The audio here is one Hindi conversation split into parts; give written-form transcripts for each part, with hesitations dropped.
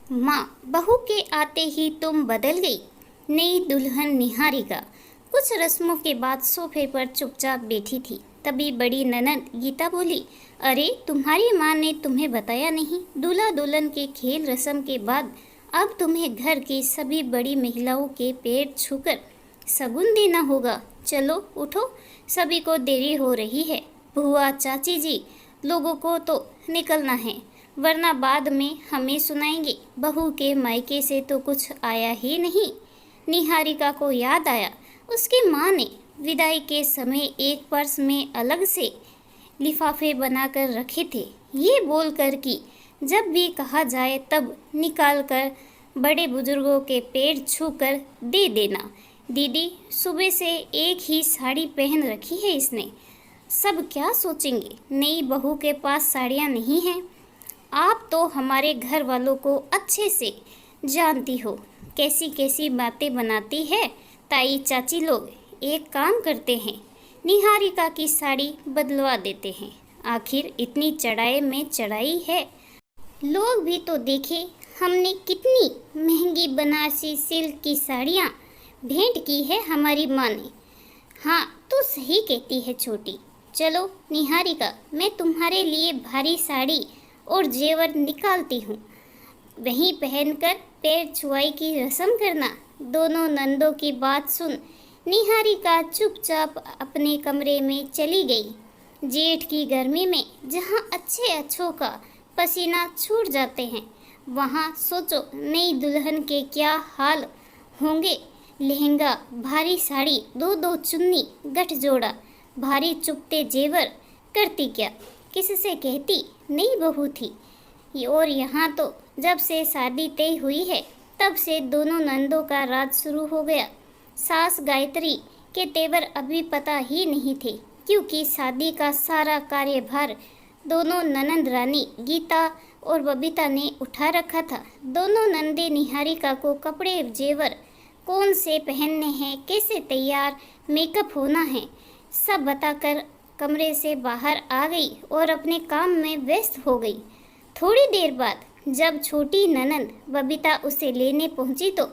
माँ, बहू के आते ही तुम बदल गई। नई दुल्हन निहारिका कुछ रस्मों के बाद सोफे पर चुपचाप बैठी थी। तभी बड़ी ननद गीता बोली, अरे तुम्हारी माँ ने तुम्हें बताया नहीं? दूल्हा दुल्हन के खेल रस्म के बाद अब तुम्हें घर की सभी बड़ी महिलाओं के पैर छूकर शगुन देना होगा। चलो उठो, सभी को देरी हो रही है। बुआ, चाची जी, लोगों को तो निकलना है, वरना बाद में हमें सुनाएंगे बहू के मायके से तो कुछ आया ही नहीं। निहारिका को याद आया, उसकी माँ ने विदाई के समय एक पर्स में अलग से लिफाफे बनाकर रखे थे, ये बोलकर कि जब भी कहा जाए तब निकाल कर बड़े बुजुर्गों के पैर छूकर दे देना। दीदी, सुबह से एक ही साड़ी पहन रखी है इसने, सब क्या सोचेंगे? नई बहू के पास साड़ियाँ नहीं हैं। आप तो हमारे घर वालों को अच्छे से जानती हो, कैसी कैसी बातें बनाती है ताई चाची लोग। एक काम करते हैं, निहारिका की साड़ी बदलवा देते हैं। आखिर इतनी चढ़ाई में चढ़ाई है, लोग भी तो देखे हमने कितनी महंगी बनारसी सिल्क की साड़ियाँ भेंट की है हमारी माँ ने। हाँ, तू सही कहती है छोटी। चलो निहारिका, मैं तुम्हारे लिए भारी साड़ी और जेवर निकालती हूँ, वहीं पहनकर पैर छुआई की रस्म करना। दोनों नंदों की बात सुन निहारिका चुपचाप अपने कमरे में चली गई। जेठ की गर्मी में जहाँ अच्छे अच्छों का पसीना छूट जाते हैं, वहाँ सोचो नई दुल्हन के क्या हाल होंगे। लहंगा, भारी साड़ी, दो दो चुन्नी, गठजोड़ा, भारी चुपते जेवर, करती क्या, किससे कहती नई बहू थी। और यहाँ तो जब से शादी तय हुई है तब से दोनों नंदों का राज शुरू हो गया। सास गायत्री के तेवर अभी पता ही नहीं थे, क्योंकि शादी का सारा कार्यभार दोनों ननंद रानी गीता और बबीता ने उठा रखा था। दोनों नंदे निहारिका को कपड़े जेवर कौन से पहनने हैं, कैसे तैयार मेकअप होना है, सब बताकर कमरे से बाहर आ गई और अपने काम में व्यस्त हो गई। थोड़ी देर बाद जब छोटी ननंद बबीता उसे लेने पहुंची तो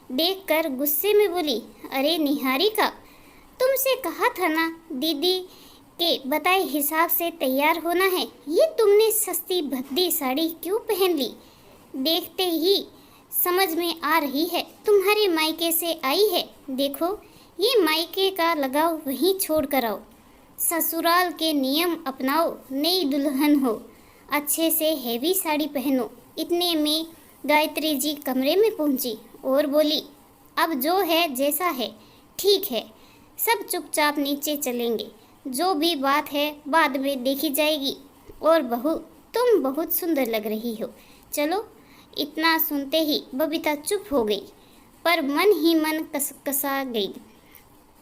देखकर गुस्से में बोली, अरे निहारिका, तुमसे कहा था ना दीदी के बताए हिसाब से तैयार होना है, ये तुमने सस्ती भद्दी साड़ी क्यों पहन ली? देखते ही समझ में आ रही है तुम्हारे मायके से आई है। देखो, ये मायके का लगाव वहीं छोड़ कर आओ, ससुराल के नियम अपनाओ, नई दुल्हन हो, अच्छे से हैवी साड़ी पहनो। इतने में गायत्री जी कमरे में पहुंची और बोली, अब जो है जैसा है ठीक है, सब चुपचाप नीचे चलेंगे, जो भी बात है बाद में देखी जाएगी। और बहू, तुम बहुत सुंदर लग रही हो, चलो। इतना सुनते ही बबीता चुप हो गई, पर मन ही मन कसकसा गई।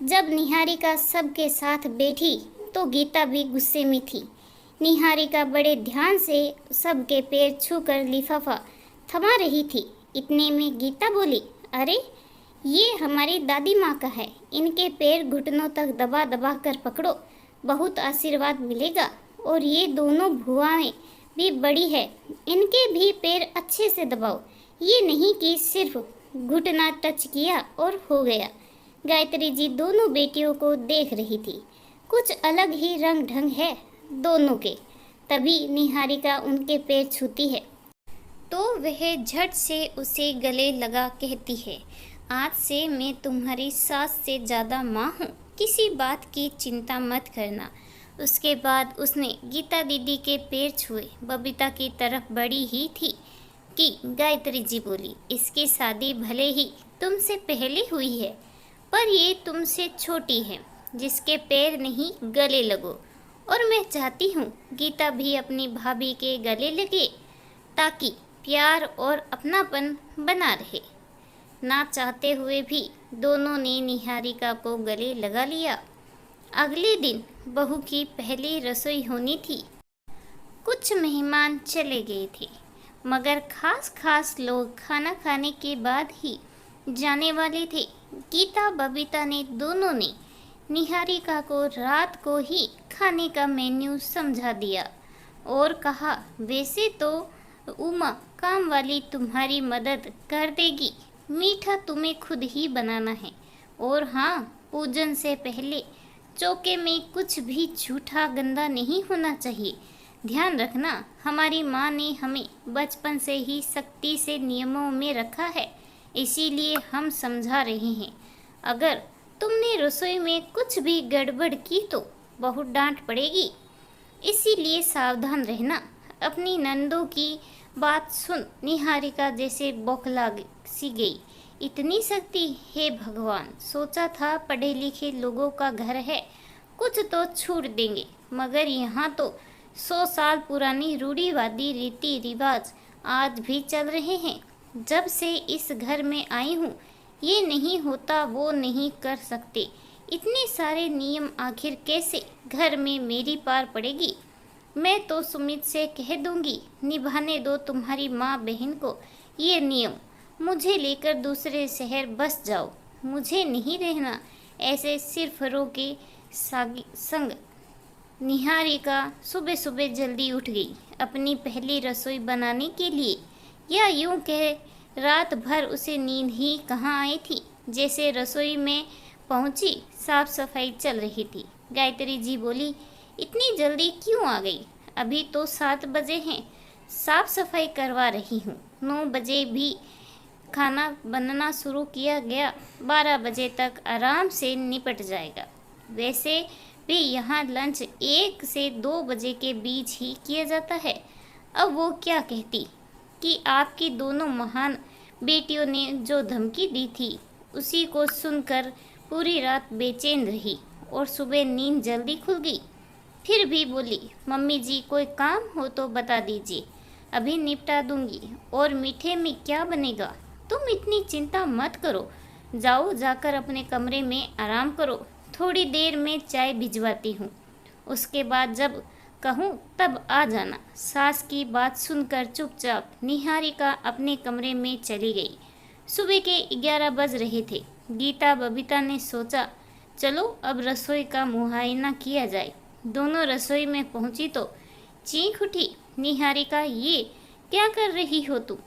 जब निहारिका सबके साथ बैठी तो गीता भी गुस्से में थी। निहारिका बड़े ध्यान से सबके पैर छूकर लिफाफा थमा रही थी। इतने में गीता बोली, अरे ये हमारी दादी माँ का है, इनके पैर घुटनों तक दबा दबा कर पकड़ो, बहुत आशीर्वाद मिलेगा। और ये दोनों भुआएं भी बड़ी है, इनके भी पैर अच्छे से दबाओ, ये नहीं कि सिर्फ घुटना टच किया और हो गया। गायत्री जी दोनों बेटियों को देख रही थी, कुछ अलग ही रंग ढंग है दोनों के। तभी निहारिका उनके पैर छूती है तो वह झट से उसे गले लगा कहती है, आज से मैं तुम्हारी सास से ज़्यादा माँ हूँ, किसी बात की चिंता मत करना। उसके बाद उसने गीता दीदी के पैर छुए। बबीता की तरफ बढ़ी ही थी कि गायत्री जी बोली, इसकी शादी भले ही तुमसे पहले हुई है, पर ये तुमसे छोटी है, जिसके पैर नहीं गले लगो। और मैं चाहती हूँ गीता भी अपनी भाभी के गले लगे, ताकि प्यार और अपनापन बना रहे। ना चाहते हुए भी दोनों ने निहारिका को गले लगा लिया। अगले दिन बहू की पहली रसोई होनी थी। कुछ मेहमान चले गए थे, मगर खास लोग खाना खाने के बाद ही जाने वाले थे। गीता बबीता ने दोनों ने निहारिका को रात को ही खाने का मेन्यू समझा दिया और कहा, वैसे तो उमा काम वाली तुम्हारी मदद कर देगी। मीठा तुम्हें खुद ही बनाना है। और हाँ, पूजन से पहले चौके में कुछ भी झूठा गंदा नहीं होना चाहिए। ध्यान रखना, हमारी माँ ने हमें बचपन से ही सख्ती से नियमों में रखा है, इसीलिए हम समझा रहे हैं। अगर तुमने रसोई में कुछ भी गड़बड़ की तो बहुत डांट पड़ेगी, इसीलिए सावधान रहना। अपनी नंदों की बात सुन निहारिका जैसे बौखला सी गई। इतनी सख्ती, हे भगवान, सोचा था पढ़े लिखे लोगों का घर है, कुछ तो छूट देंगे, मगर यहाँ तो 100 साल पुरानी रूढ़िवादी रीति रिवाज आज भी चल रहे हैं। जब से इस घर में आई हूँ, ये नहीं होता वो नहीं कर सकते, इतने सारे नियम आखिर कैसे घर में मेरी पार पड़ेगी। मैं तो सुमित से कह दूंगी, निभाने दो तुम्हारी माँ बहन को ये नियम। मुझे लेकर दूसरे शहर बस जाओ, मुझे नहीं रहना ऐसे सिरफरों के संग। निहारिका सुबह सुबह जल्दी उठ गई अपनी पहली रसोई बनाने के लिए, या यूं कह रात भर उसे नींद ही कहाँ आई थी। जैसे रसोई में पहुंची, साफ सफाई चल रही थी। गायत्री जी बोली, इतनी जल्दी क्यों आ गई? अभी तो 7 बजे हैं, साफ सफाई करवा रही हूँ। 9 बजे भी खाना बनना शुरू किया गया, 12 बजे तक आराम से निपट जाएगा। वैसे भी यहाँ लंच 1 से 2 बजे के बीच ही किया जाता है। अब वो क्या कहती कि आपकी दोनों महान बेटियों ने जो धमकी दी थी, उसी को सुनकर पूरी रात बेचैन रही और सुबह नींद जल्दी खुल गई। फिर भी बोली, मम्मी जी कोई काम हो तो बता दीजिए, अभी निपटा दूंगी। और मीठे में क्या बनेगा? तुम इतनी चिंता मत करो, जाओ जाकर अपने कमरे में आराम करो, थोड़ी देर में चाय भिजवाती हूँ, उसके बाद जब कहूँ तब आ जाना। सास की बात सुनकर चुपचाप निहारिका अपने कमरे में चली गई। सुबह के 11 बज रहे थे। गीता बबीता ने सोचा, चलो अब रसोई का मुआयना किया जाए। दोनों रसोई में पहुंची तो चीख उठी, निहारिका ये क्या कर रही हो तुम?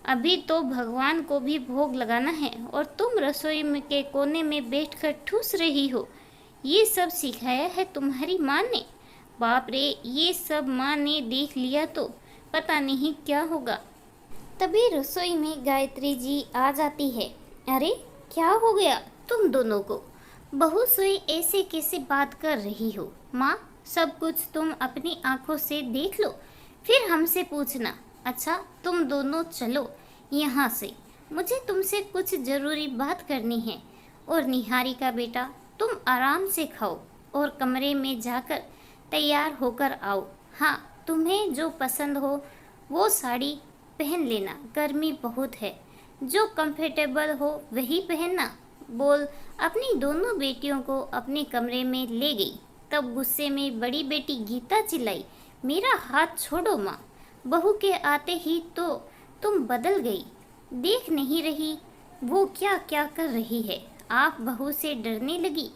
अभी तो भगवान को भी भोग लगाना है और तुम रसोई में के कोने में बैठकर ठूस रही हो। ये सब सिखाया है तुम्हारी माँ ने? बाप रे, ये सब माँ ने देख लिया तो पता नहीं क्या होगा। तभी रसोई में गायत्री जी आ जाती है। अरे क्या हो गया तुम दोनों को? बहू सोई ऐसे कैसे बात कर रही हो? माँ, सब कुछ तुम अपनी आंखों से देख लो, फिर हमसे पूछना। अच्छा तुम दोनों चलो यहाँ से, मुझे तुमसे कुछ ज़रूरी बात करनी है। और निहारिका बेटा, तुम आराम से खाओ और कमरे में जाकर तैयार होकर आओ। हाँ, तुम्हें जो पसंद हो वो साड़ी पहन लेना, गर्मी बहुत है। जो कंफर्टेबल हो वही पहनना। बोल अपनी दोनों बेटियों को अपने कमरे में ले गई। तब गुस्से में बड़ी बेटी गीता चिल्लाई, मेरा हाथ छोड़ो माँ, बहू के आते ही तो तुम बदल गई। देख नहीं रही वो क्या क्या कर रही है? आप बहू से डरने लगी।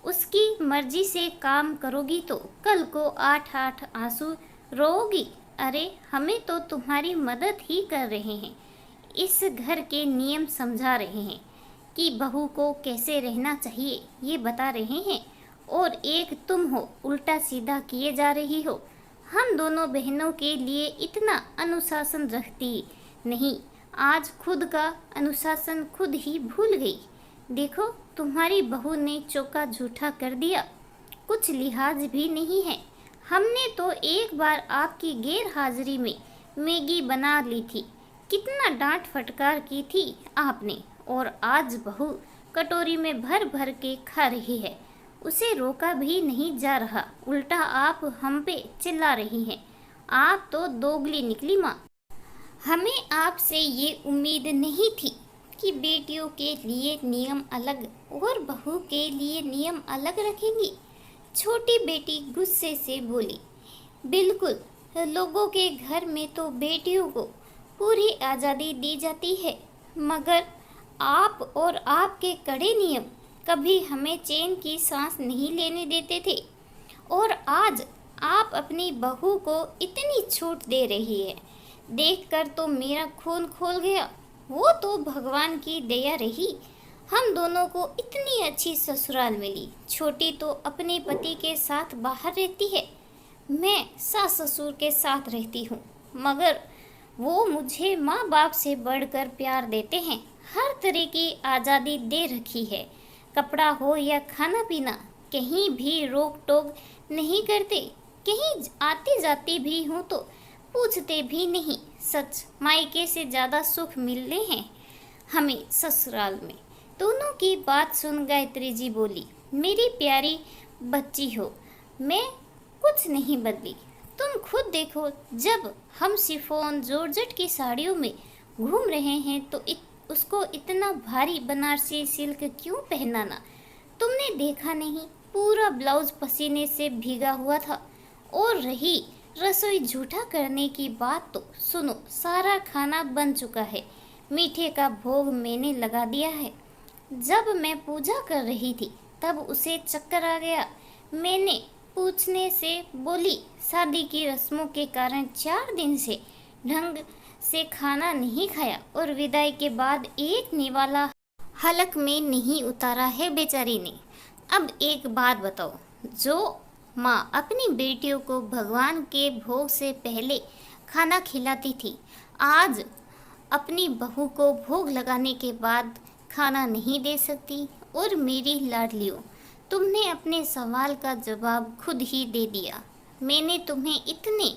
उसकी मर्जी से काम करोगी तो कल को 8-8 आंसू रोओगी। अरे हमें तो तुम्हारी मदद ही कर रहे हैं, इस घर के नियम समझा रहे हैं कि बहू को कैसे रहना चाहिए ये बता रहे हैं, और एक तुम हो उल्टा सीधा किए जा रही हो। हम दोनों बहनों के लिए इतना अनुशासन रखती नहीं, आज खुद का अनुशासन खुद ही भूल गई। देखो तुम्हारी बहू ने चौका झूठा कर दिया, कुछ लिहाज भी नहीं है। हमने तो एक बार आपकी गैर हाजिरी में मैगी बना ली थी, कितना डांट फटकार की थी आपने, और आज बहू कटोरी में भर भर के खा रही है, उसे रोका भी नहीं जा रहा, उल्टा आप हम पे चिल्ला रही हैं। आप तो दोगली निकली माँ। हमें आपसे ये उम्मीद नहीं थी कि बेटियों के लिए नियम अलग और बहू के लिए नियम अलग रखेंगी। छोटी बेटी गुस्से से बोली, बिल्कुल, लोगों के घर में तो बेटियों को पूरी आज़ादी दी जाती है, मगर आप और आपके कड़े नियम कभी हमें चैन की सांस नहीं लेने देते थे, और आज आप अपनी बहू को इतनी छूट दे रही है। देखकर तो मेरा खून खोल गया। वो तो भगवान की दया रही, हम दोनों को इतनी अच्छी ससुराल मिली। छोटी तो अपने पति के साथ बाहर रहती है, मैं सास ससुर के साथ रहती हूँ, मगर वो मुझे माँ बाप से बढ़कर प्यार देते हैं। हर तरह की आज़ादी दे रखी है, कपड़ा हो या खाना पीना, कहीं भी रोक टोक नहीं करते। कहीं आती जाती भी हूँ तो पूछते भी नहीं। सच, मायके से ज़्यादा सुख मिलते हैं हमें ससुराल में। दोनों की बात सुन गायत्री जी बोली, मेरी प्यारी बच्ची हो, मैं कुछ नहीं बदली। तुम खुद देखो, जब हम शिफॉन जॉर्जेट की साड़ियों में घूम रहे हैं तो उसको इतना भारी बनारसी सिल्क क्यों पहनाना? तुमने देखा नहीं, पूरा ब्लाउज पसीने से भीगा हुआ था। और रही रसोई झूठा करने की बात, तो सुनो, सारा खाना बन चुका है, मीठे का भोग मैंने लगा दिया है। जब मैं पूजा कर रही थी तब उसे चक्कर आ गया। मैंने पूछने से बोली, शादी की रस्मों के कारण 4 दिन से ढंग से खाना नहीं खाया और विदाई के बाद एक निवाला हलक में नहीं उतारा है बेचारी ने। अब एक बात बताओ, जो माँ अपनी बेटियों को भगवान के भोग से पहले खाना खिलाती थी, आज अपनी बहू को भोग लगाने के बाद खाना नहीं दे सकती? और मेरी लाडलियों, तुमने अपने सवाल का जवाब खुद ही दे दिया। मैंने तुम्हें इतने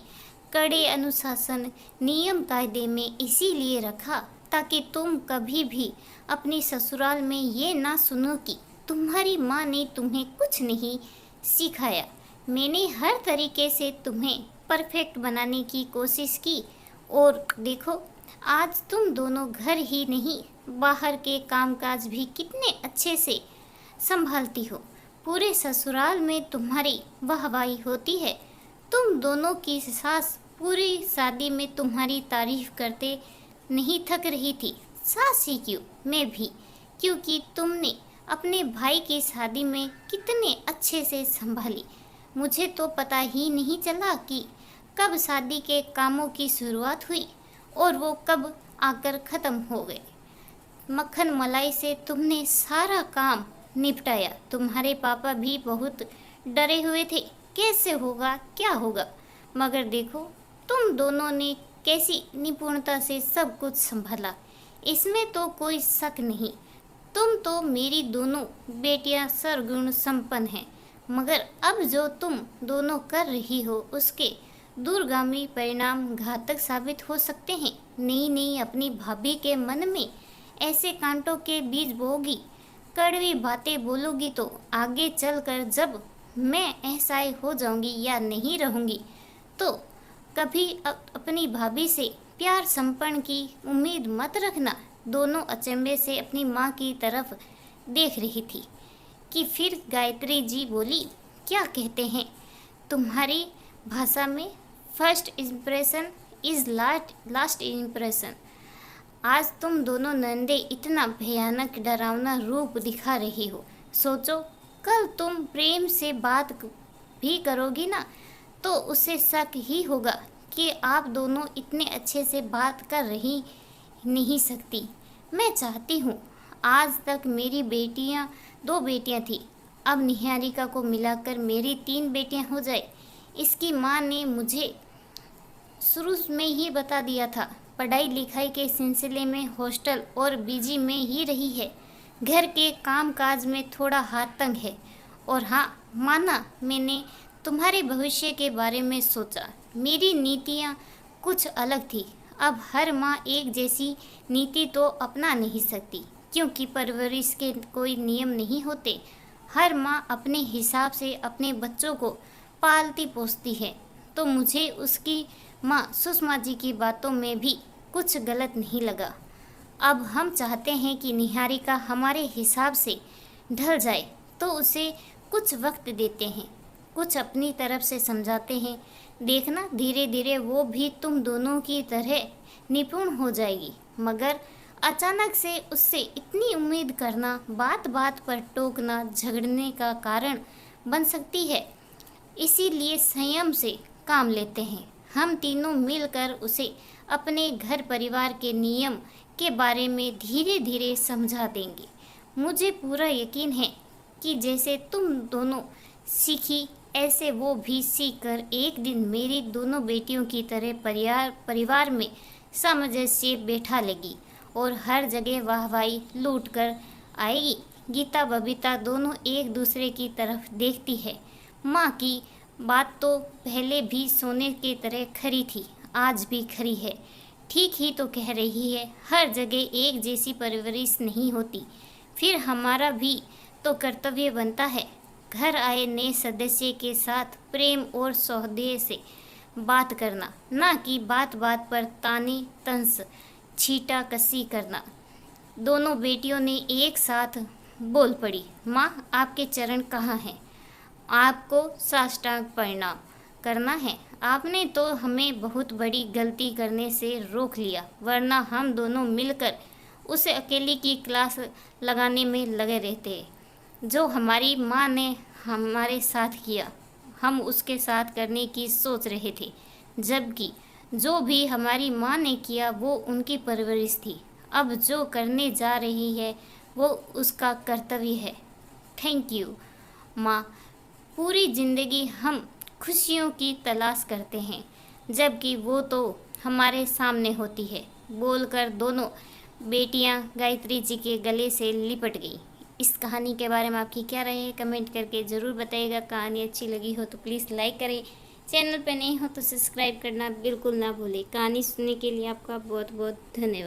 कड़े अनुशासन नियम कायदे में इसीलिए रखा ताकि तुम कभी भी अपनी ससुराल में ये ना सुनो कि तुम्हारी माँ ने तुम्हें कुछ नहीं सिखाया। मैंने हर तरीके से तुम्हें परफेक्ट बनाने की कोशिश की, और देखो, आज तुम दोनों घर ही नहीं, बाहर के कामकाज भी कितने अच्छे से संभालती हो। पूरे ससुराल में तुम्हारी वाहवाही होती है। तुम दोनों की सास पूरी शादी में तुम्हारी तारीफ करते नहीं थक रही थी। सास ही क्यों, मैं भी, क्योंकि तुमने अपने भाई की शादी में कितने अच्छे से संभाली। मुझे तो पता ही नहीं चला कि कब शादी के कामों की शुरुआत हुई और वो कब आकर ख़त्म हो गए। मक्खन मलाई से तुमने सारा काम निपटाया। तुम्हारे पापा भी बहुत डरे हुए थे, कैसे होगा क्या होगा, मगर देखो तुम दोनों ने कैसी निपुणता से सब कुछ संभाला। इसमें तो कोई शक नहीं, तुम तो मेरी दोनों बेटियां सर्वगुण संपन्न हैं। मगर अब जो तुम दोनों कर रही हो उसके दूरगामी परिणाम घातक साबित हो सकते हैं। नहीं नहीं, अपनी भाभी के मन में ऐसे कांटों के बीज बोगी, कड़वी बातें बोलोगी तो आगे चलकर जब मैं असहाय हो जाऊंगी या नहीं रहूंगी तो कभी अपनी भाभी से प्यार संपन्न की उम्मीद मत रखना। दोनों अचंभे से अपनी माँ की तरफ देख रही थी कि फिर गायत्री जी बोली, क्या कहते हैं तुम्हारी भाषा में, first impression is last impression. आज तुम दोनों नंदे इतना भयानक डरावना रूप दिखा रही हो। सोचो, कल तुम प्रेम से बात भी करोगी ना तो उसे शक ही होगा कि आप दोनों इतने अच्छे से बात कर रही नहीं सकती। मैं चाहती हूँ, आज तक मेरी बेटियाँ 2 बेटियाँ थी, अब निहारिका को मिलाकर मेरी 3 बेटियाँ हो जाए। इसकी माँ ने मुझे शुरू में ही बता दिया था, पढ़ाई लिखाई के सिलसिले में हॉस्टल और बीजी में ही रही है, घर के काम काज में थोड़ा हाथ तंग है। और हाँ, माना मैंने तुम्हारे भविष्य के बारे में सोचा, मेरी नीतियाँ कुछ अलग थी। अब हर माँ एक जैसी नीति तो अपना नहीं सकती, क्योंकि परवरिश के कोई नियम नहीं होते। हर माँ अपने हिसाब से अपने बच्चों को पालती पोसती है। तो मुझे उसकी माँ सुषमा जी की बातों में भी कुछ गलत नहीं लगा। अब हम चाहते हैं कि निहारिका हमारे हिसाब से ढल जाए, तो उसे कुछ वक्त देते हैं, कुछ अपनी तरफ से समझाते हैं। देखना, धीरे धीरे वो भी तुम दोनों की तरह निपुण हो जाएगी। मगर अचानक से उससे इतनी उम्मीद करना बात बात पर टोकना झगड़ने का कारण बन सकती है। इसीलिए संयम से काम लेते हैं। हम तीनों मिलकर उसे अपने घर परिवार के नियम के बारे में धीरे धीरे समझा देंगे। मुझे पूरा यकीन है कि जैसे तुम दोनों सीखी ऐसे वो भी सीख कर एक दिन मेरी दोनों बेटियों की तरह परिवार में सामंजस्य बैठा लेगी और हर जगह वाहवाही लूट कर आएगी। गीता बबीता दोनों एक दूसरे की तरफ देखती है। माँ की बात तो पहले भी सोने की तरह खरी थी, आज भी खरी है। ठीक ही तो कह रही है, हर जगह एक जैसी परवरिश नहीं होती। फिर हमारा भी तो कर्तव्य बनता है घर आए नए सदस्य के साथ प्रेम और सौहार्द से बात करना, ना कि बात बात पर ताने तंस छीटा कसी करना। दोनों बेटियों ने एक साथ बोल पड़ी, माँ आपके चरण कहाँ हैं? आपको साष्टांग प्रणाम करना है। आपने तो हमें बहुत बड़ी गलती करने से रोक लिया, वरना हम दोनों मिलकर उसे अकेले की क्लास लगाने में लगे रहते। जो हमारी माँ ने हमारे साथ किया, हम उसके साथ करने की सोच रहे थे, जबकि जो भी हमारी माँ ने किया वो उनकी परवरिश थी। अब जो करने जा रही है वो उसका कर्तव्य है। थैंक यू माँ। पूरी ज़िंदगी हम खुशियों की तलाश करते हैं, जबकि वो तो हमारे सामने होती है। बोलकर दोनों बेटियां गायत्री जी के गले से लिपट गई। इस कहानी के बारे में आपकी क्या राय है, कमेंट करके ज़रूर बताइएगा। कहानी अच्छी लगी हो तो प्लीज़ लाइक करें, चैनल पर नहीं हो तो सब्सक्राइब करना बिल्कुल ना भूलें। कहानी सुनने के लिए आपका बहुत बहुत धन्यवाद।